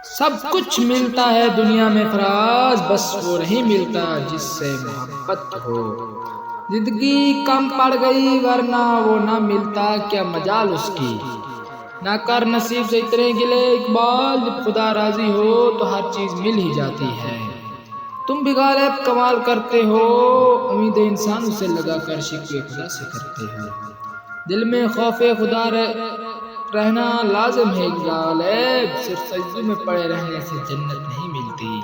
سب کچھ ملتا ہے دنیا میں فراز، بس وہ نہیں ملتا جس سے محبت ہو۔ زندگی کم پڑ گئی ورنہ وہ نہ ملتا کیا مجال اس کی۔ نہ کر نصیب سے اتنے گلے اقبال، جب خدا راضی ہو تو ہر چیز مل ہی جاتی ہے۔ تم بھی غالب کمال کرتے ہو، امید انسانوں سے لگا کر شکوے خدا سے کرتے ہو۔ دل میں خوف خدا رہنا لازم ہے غالب، صرف سجدوں میں پڑے رہنے سے جنت نہیں ملتی۔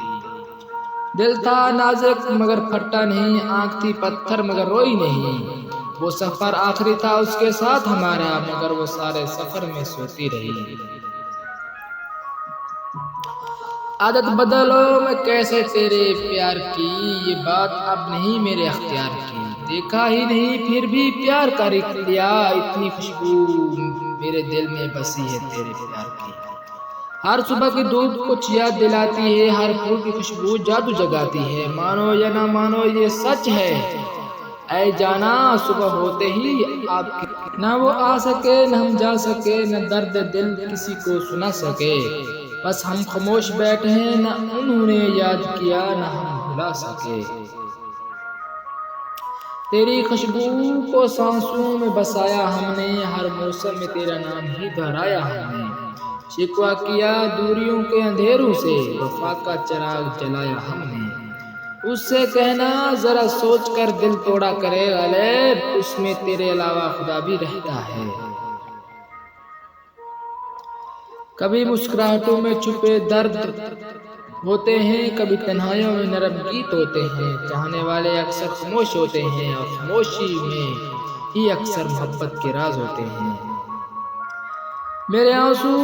دل تھا نازک مگر پھٹا نہیں، آنکھ تھی پتھر مگر روئی نہیں۔ وہ سفر آخری تھا اس کے ساتھ ہمارا، مگر وہ سارے سفر میں سوتی رہی۔ عادت بدلو میں کیسے تیرے پیار کی، یہ بات اب نہیں میرے اختیار کی۔ دیکھا ہی نہیں پھر بھی پیار کر لیا، اتنی خوشبو میرے دل میں بسی ہے تیرے پیار کی۔ ہر صبح کی دھوپ کچھ یاد دلاتی ہے، ہر پھول کی خوشبو جادو جگاتی ہے۔ مانو یا نہ مانو یہ سچ ہے، اے جانا صبح ہوتے ہی آپ کی نہ وہ آ سکے نہ ہم جا سکے، نہ درد دل کسی کو سنا سکے۔ بس ہم خاموش بیٹھے ہیں، نہ انہوں نے یاد کیا نہ ہم بھلا سکے۔ تیری خوشبو کو سانسوں میں بسایا ہم نے، ہر موسم میں تیرا نام ہی دہرایا ہم نے۔ شکوہ کیا دوریوں کے اندھیروں سے، وفا کا چراغ جلایا ہم نے۔ اس سے کہنا ذرا سوچ کر دل توڑا کرے غالب، اس میں تیرے علاوہ خدا بھی رہتا ہے۔ کبھی مسکراہٹوں میں چھپے درد ہوتے ہیں، کبھی تنہائیوں میں نرم گیت ہوتے ہیں۔ چاہنے والے اکثر خاموش ہوتے ہیں، اور خاموشی میں ہی اکثر محبت کے راز ہوتے ہیں۔ میرے آنسو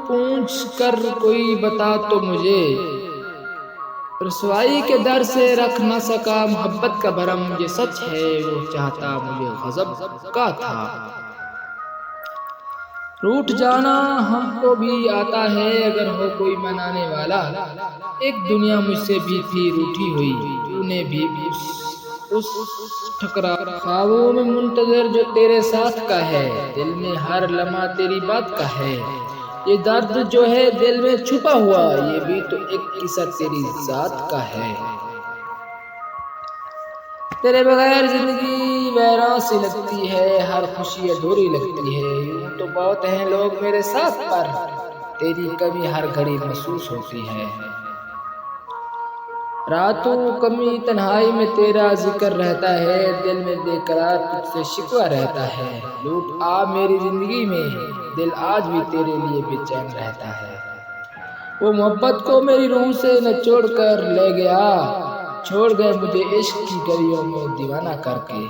پوچھ کر کوئی بتا تو مجھے، رسوائی کے در سے رکھ نہ سکا محبت کا بھرم۔ یہ سچ ہے وہ چاہتا مجھے غضب کا تھا، روٹھ جانا ہم کو بھی آتا ہے اگر ہو کوئی منانے والا۔ ایک دنیا مجھ سے بھی تھی روٹھی ہوئی، تو نے بھی اس ٹھکرا۔ خوابوں میں منتظر جو تیرے ساتھ کا ہے، دل میں ہر لمحہ تیری بات کا ہے۔ یہ درد جو ہے دل میں چھپا ہوا، یہ بھی تو ایک قصہ تیری ذات کا ہے۔ تیرے بغیر زندگی ویراں سی لگتی ہے، ہر خوشی ادھوری لگتی ہے۔ یوں تو بہت ہیں لوگ میرے ساتھ پر تیری کمی ہر گھڑی محسوس ہوتی ہے۔ راتوں کمی تنہائی میں تیرا ذکر رہتا ہے، دل میں بے قرار تجھ سے شکوہ رہتا ہے۔ لوٹ آ میری زندگی میں، دل آج بھی تیرے لیے بے چین رہتا ہے۔ وہ محبت کو میری روح سے نچوڑ کر لے گیا، چھوڑ گئے مجھے عشق کی گلیوں میں دیوانہ کر کے۔